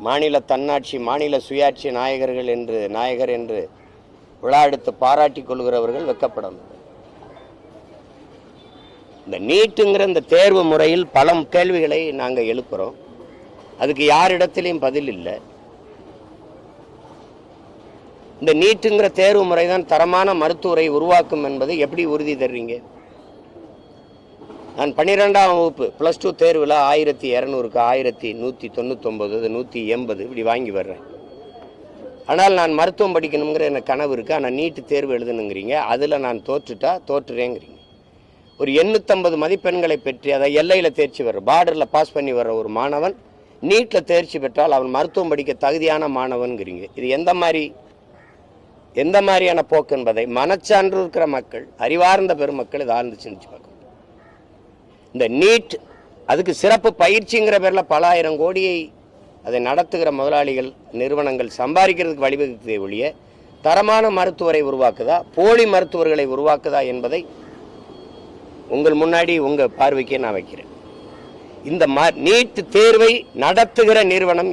மாநில தன்னாட்சி மாநில சுயாட்சி நாயகர் என்று விழா எடுத்து பாராட்டி கொள்கிறவர்கள் வெட்கப்படணும். இந்த நீட்டுங்கிற இந்த தேர்வு முறையில் பல கேள்விகளை நாங்கள் எழுப்புறோம். அதுக்கு யாரிடத்திலையும் பதில் இல்லை. இந்த நீட்டுங்கிற தேர்வு முறை தான் தரமான மருத்துவரை உருவாக்கும் என்பதை எப்படி உறுதி தர்றீங்க? நான் 12ஆம் வகுப்பு +2 தேர்வில் 1200க்கு 1199 180 இப்படி வாங்கி வர்றேன். ஆனால் நான் மருத்துவம் படிக்கணுங்கிற எனக்கு கனவு இருக்குது. ஆனால் நீட்டு தேர்வு எழுதணுங்கிறீங்க. அதில் நான் தோற்றுறேங்கிறீங்க. ஒரு 850 மதிப்பெண்களை பெற்று அதை எல்லையில் தேர்ச்சி வர்ற பார்டரில் பாஸ் பண்ணி வர்ற ஒரு மாணவன் நீட்டில் தேர்ச்சி பெற்றால் அவன் மருத்துவம் படிக்க தகுதியான மாணவன்கிறீங்க. இது எந்த மாதிரியான போக்கு என்பதை மனச்சான்று இருக்கிற மக்கள், அறிவார்ந்த பெருமக்கள் இதை ஆழ்ந்து சிந்திச்சு பார்க்கணும். இந்த நீட் அதுக்கு சிறப்பு பயிற்சிங்கிற பேரில் பல ஆயிரம் கோடியை அதை நடத்துகிற முதலாளிகள் நிறுவனங்கள் சம்பாதிக்கிறதுக்கு வழிவகுத்ததை ஒழிய தரமான மருத்துவரை உருவாக்குதா, போலி மருத்துவர்களை உருவாக்குதா என்பதை உங்கள் முன்னாடி உங்கள் பார்வைக்கே நான் வைக்கிறேன். இந்த நீட் தேர்வை நடத்துகிற நிறுவனம்